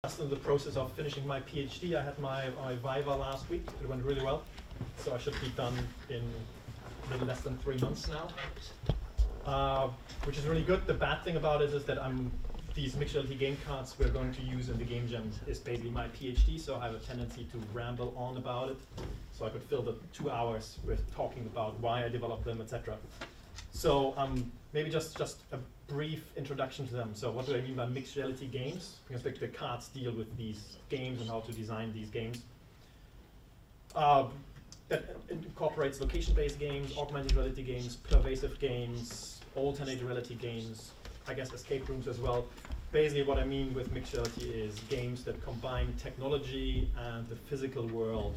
just in the process of finishing my PhD. I had my Viva last week. It went really well. So I should be done in a little less than 3 months now, which is really good. The bad thing about it is that these mixed reality game cards we're going to use in the game jam is basically my PhD, so I have a tendency to ramble on about it. So I could fill the 2 hours with talking about why I developed them, etc. So maybe just a brief introduction to them. So what do I mean by mixed reality games? Because the cards deal with these games and how to design these games. That incorporates location-based games, augmented reality games, pervasive games, alternate reality games, I guess escape rooms as well. Basically what I mean with mixed reality is games that combine technology and the physical world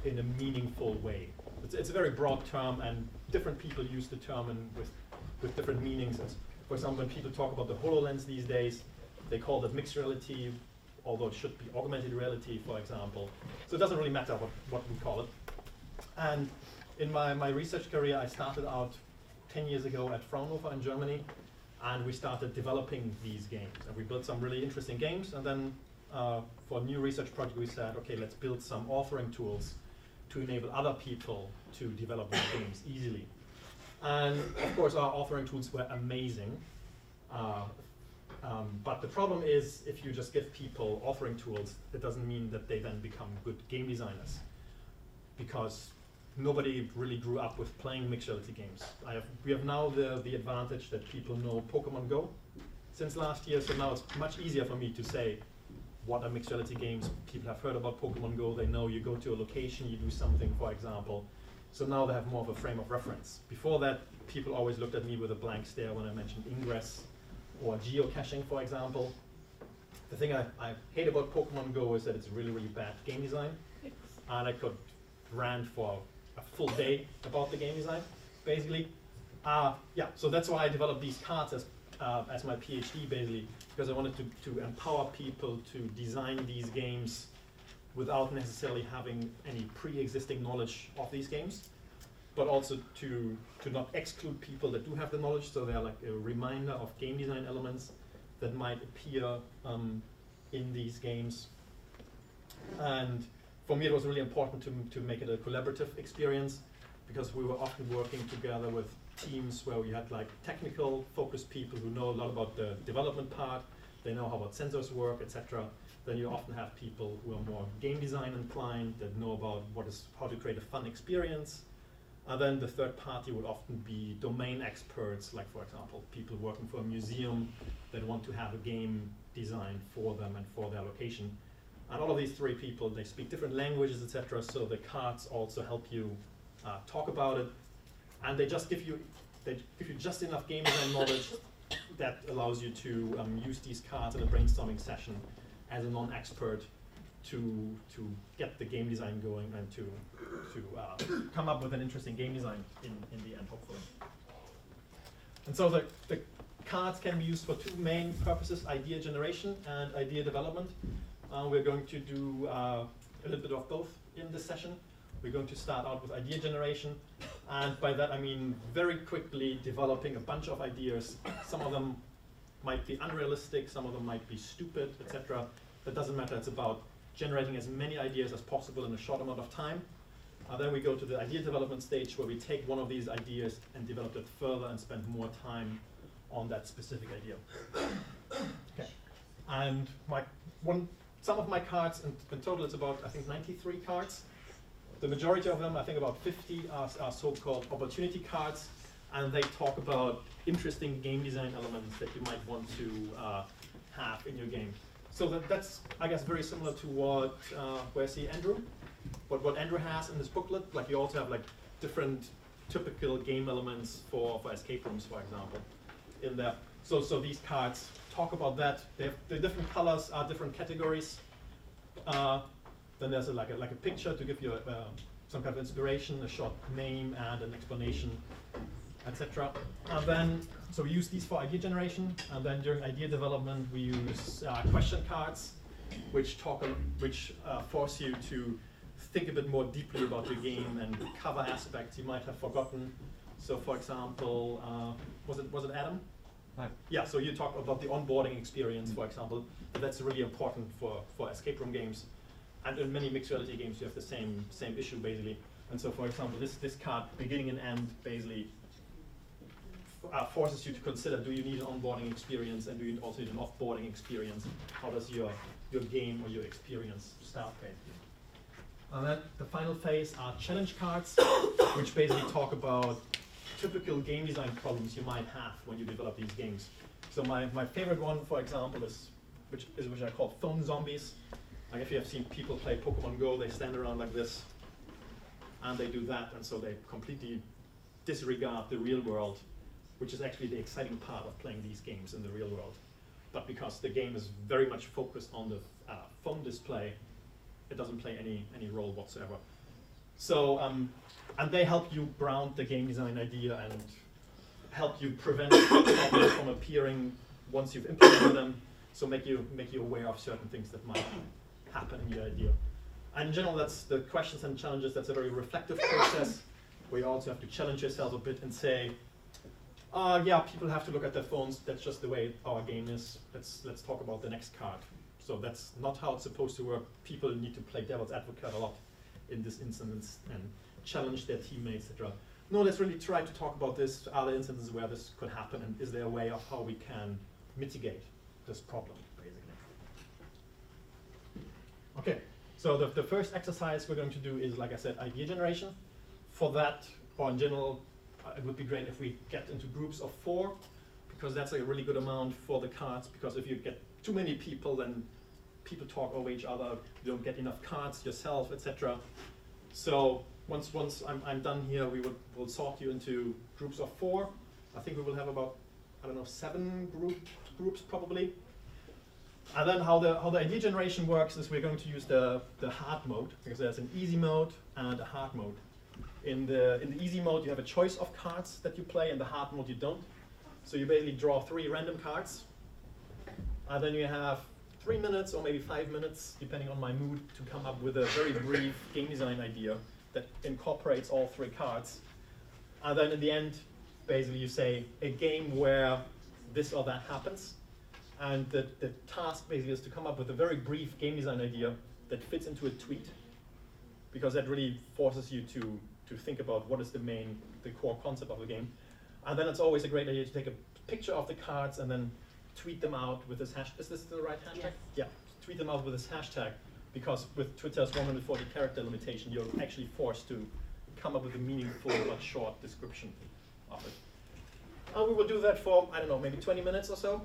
in a meaningful way. It's a very broad term, and different people use the term with different meanings. For example, when people talk about the HoloLens these days, they call it mixed reality, although it should be augmented reality, for example. So it doesn't really matter what we call it. And in my research career, I started out 10 years ago at Fraunhofer in Germany, and we started developing these games. And we built some really interesting games, and then for a new research project, we said, okay, let's build some authoring tools to enable other people to develop these games easily. And of course, our authoring tools were amazing. But the problem is, if you just give people authoring tools, it doesn't mean that they then become good game designers, because nobody really grew up with playing mixed reality games. We have now the advantage that people know Pokemon Go since last year, so now it's much easier for me to say what are mixed reality games. People have heard about Pokemon Go, they know you go to a location, you do something, for example. So now they have more of a frame of reference. Before that, people always looked at me with a blank stare when I mentioned ingress or geocaching, for example. The thing I hate about Pokemon Go is that it's really, really bad game design. And I could rant for a full day about the game design, basically. So that's why I developed these cards as my PhD, basically, because I wanted to empower people to design these games without necessarily having any pre-existing knowledge of these games, but also to not exclude people that do have the knowledge, so they're like a reminder of game design elements that might appear in these games. And for me, it was really important to make it a collaborative experience, because we were often working together with teams where we had like technical focused people who know a lot about the development part, they know how about sensors work, etc. Then you often have people who are more game design inclined, that know about how to create a fun experience. And then the third party would often be domain experts, like for example, people working for a museum that want to have a game designed for them and for their location. And all of these three people, they speak different languages, etc. So the cards also help you talk about it, and they give you just enough game design knowledge that allows you to use these cards in a brainstorming session as a non-expert to get the game design going and to come up with an interesting game design in the end, hopefully. And so the cards can be used for two main purposes: idea generation and idea development. We're going to do a little bit of both in this session. We're going to start out with idea generation, and by that I mean very quickly developing a bunch of ideas. Some of them might be unrealistic, some of them might be stupid, etc. That doesn't matter, it's about generating as many ideas as possible in a short amount of time. Then we go to the idea development stage, where we take one of these ideas and develop it further and spend more time on that specific idea. Okay. And some of my cards, in total it's about, I think, 93 cards. The majority of them, I think about 50, are so-called opportunity cards, and they talk about interesting game design elements that you might want to have in your game. So that's, I guess, very similar to where I see Andrew. But what Andrew has in this booklet, like you also have like different typical game elements for escape rooms, for example, in there. So these cards talk about that. The different colors are different categories. Then there's like a picture to give you some kind of inspiration, a short name and an explanation, etc. And then, so we use these for idea generation, and then during idea development we use question cards, which force you to think a bit more deeply about your game and cover aspects you might have forgotten. So, for example, was it Adam Yeah, so you talk about the onboarding experience, for example. That's really important for escape room games. And in many mixed reality games, you have the same issue, basically. And so, for example, this card, beginning and end, basically forces you to consider, do you need an onboarding experience, and do you also need an offboarding experience? How does your game or your experience start, basically? And then the final phase are challenge cards, which basically talk about typical game design problems you might have when you develop these games. So my favorite one, for example, is which I call phone zombies. Like if you have seen people play Pokemon Go, they stand around like this, and they do that, and so they completely disregard the real world, which is actually the exciting part of playing these games in the real world. But because the game is very much focused on the phone display, it doesn't play any role whatsoever. So, and they help you ground the game design idea and help you prevent problems from appearing once you've implemented them. So make you aware of certain things that might happen in your idea. And in general, that's the questions and challenges. That's a very reflective process where you also have to challenge yourself a bit and say, yeah, people have to look at their phones. That's just the way our game is. Let's talk about the next card. So that's not how it's supposed to work. People need to play devil's advocate a lot in this instance and challenge their teammates, etc. No, let's really try to talk about this. Are there instances where this could happen, and is there a way of how we can mitigate this problem, basically? Okay, so the first exercise we're going to do is, like I said, idea generation. For that, or in general, it would be great if we get into groups of 4, because that's a really good amount for the cards, because if you get too many people, then people talk over each other, you don't get enough cards yourself, etc. So once I'm done here, we'll sort you into groups of 4. I think we will have about, I don't know, 7 groups probably. And then how the idea generation works is we're going to use the hard mode, because there's an easy mode and a hard mode. In the easy mode, you have a choice of cards that you play. In the hard mode, you don't. So you basically draw 3 random cards, and then you have 3 minutes or maybe 5 minutes, depending on my mood, to come up with a very brief game design idea that incorporates all 3 cards. And then in the end, basically you say a game where this or that happens. And the task basically is to come up with a very brief game design idea that fits into a tweet, because that really forces you to think about what is the core concept of the game. And then it's always a great idea to take a picture of the cards and then tweet them out with this hashtag. Is this the right hashtag? Yes. Yeah, tweet them out with this hashtag, because with Twitter's 140 character limitation, you're actually forced to come up with a meaningful but short description of it. And we will do that for, I don't know, maybe 20 minutes or so.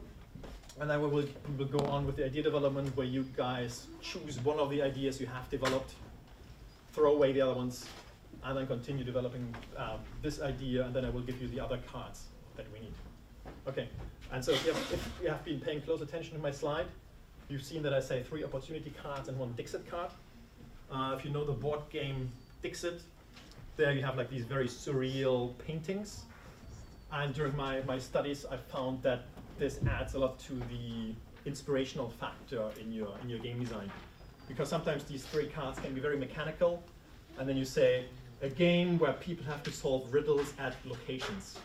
And then we will go on with the idea development, where you guys choose one of the ideas you have developed, throw away the other ones, and then continue developing this idea, and then I will give you the other cards that we need. Okay, and so if you have been paying close attention to my slide, you've seen that I say 3 opportunity cards and 1 Dixit card. If you know the board game Dixit, there you have like these very surreal paintings. And during my studies, I found that this adds a lot to the inspirational factor in your game design. Because sometimes these 3 cards can be very mechanical, and then you say, a game where people have to solve riddles at locations,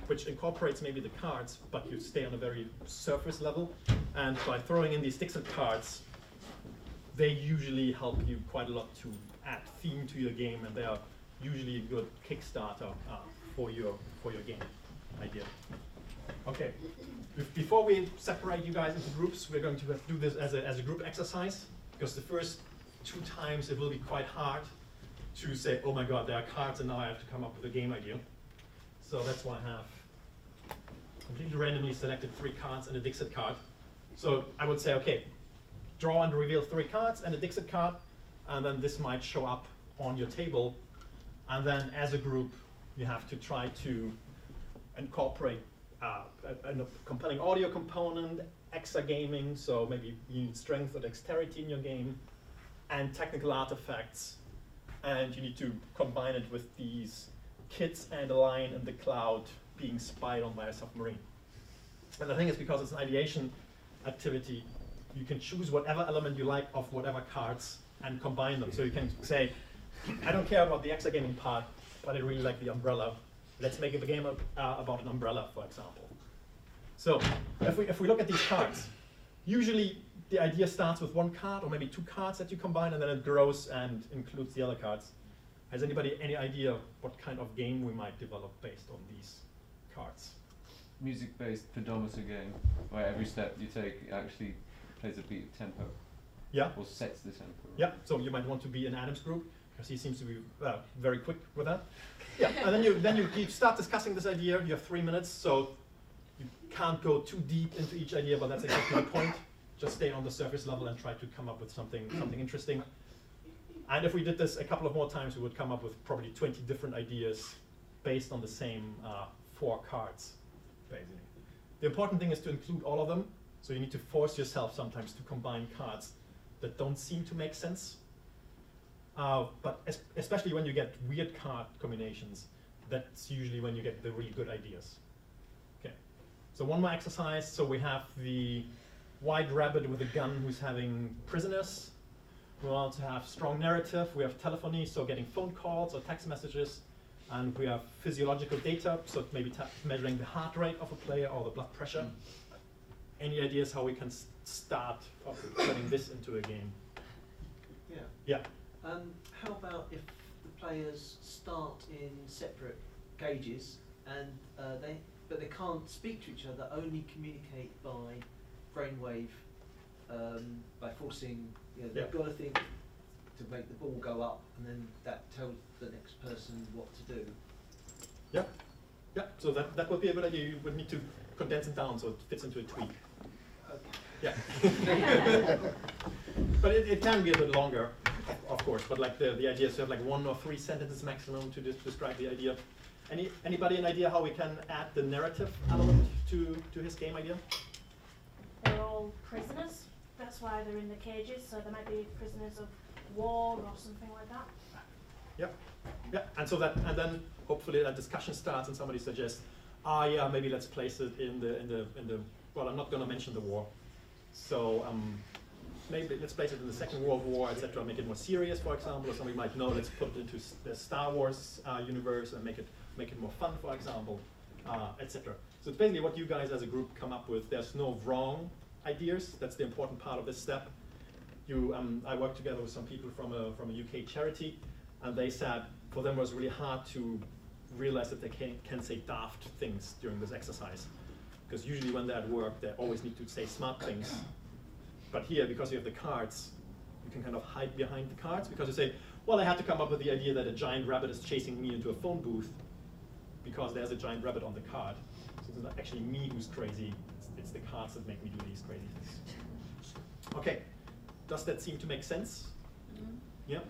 which incorporates maybe the cards, but you stay on a very surface level. And by throwing in these Dixit cards, they usually help you quite a lot to add theme to your game, and they are usually a good Kickstarter for your game idea. Okay, before we separate you guys into groups, we're going to do this as a group exercise, because the first 2 times it will be quite hard to say, oh my god, there are cards and now I have to come up with a game idea. So that's why I have completely randomly selected 3 cards and a Dixit card. So I would say, okay, draw and reveal 3 cards and a Dixit card, and then this might show up on your table. And then as a group, you have to try to incorporate a compelling audio component, exagaming, so maybe you need strength or dexterity in your game, and technical artifacts. And you need to combine it with these kids and a lion in the cloud being spied on by a submarine. And the thing is, because it's an ideation activity, you can choose whatever element you like of whatever cards and combine them. So you can say, I don't care about the exagaming part, but I really like the umbrella. Let's make a game about an umbrella, for example. So if we look at these cards, usually the idea starts with one card or maybe two cards that you combine, and then it grows and includes the other cards. Has anybody any idea what kind of game we might develop based on these cards? Music-based pedometer game, where every step you take actually plays a beat of tempo. Yeah. Or sets the tempo. Yeah. So you might want to be in Adam's group because he seems to be very quick with that. Yeah. And then you start discussing this idea. You have 3 minutes, so you can't go too deep into each idea, but that's exactly the point. Just stay on the surface level and try to come up with something interesting. And if we did this a couple of more times, we would come up with probably 20 different ideas based on the same 4 cards, basically. The important thing is to include all of them, so you need to force yourself sometimes to combine cards that don't seem to make sense. But especially when you get weird card combinations, that's usually when you get the really good ideas. Okay, so one more exercise. So we have the white rabbit with a gun who's having prisoners. We want to have strong narrative. We have telephony, so getting phone calls or text messages. And we have physiological data, so maybe measuring the heart rate of a player or the blood pressure. Any ideas how we can start turning this into a game? Yeah. Yeah. How about if the players start in separate cages and but they can't speak to each other, only communicate by brainwave, by forcing, they've got to think to make the ball go up, and then that tells the next person what to do. Yeah, yeah. So that would be a good idea. You would need to condense it down so it fits into a tweet. Okay. Yeah. But it can be a bit longer, of course. But like the idea is to have like 1 or 3 sentences maximum to describe the idea. Anybody an idea how we can add the narrative element to his game idea? They're all prisoners. That's why they're in the cages. So they might be prisoners of war or something like that. Yep. Yeah. And then hopefully a discussion starts and somebody suggests, yeah, maybe let's place it in the well, I'm not going to mention the war. So maybe let's place it in the Second World War, etc. Make it more serious, for example, or somebody might know. Let's put it into the Star Wars universe and make it more fun, for example, etc. So it's basically what you guys as a group come up with. There's no wrong ideas. That's the important part of this step. I worked together with some people from a UK charity, and they said for them it was really hard to realize that they can say daft things during this exercise. Because usually when they're at work, they always need to say smart things. But here, because you have the cards, you can kind of hide behind the cards, because you say, well, I had to come up with the idea that a giant rabbit is chasing me into a phone booth because there's a giant rabbit on the card. So it's not actually me who's crazy, it's the cards that make me do these crazy things. Okay, does that seem to make sense? Mm-hmm. Yeah?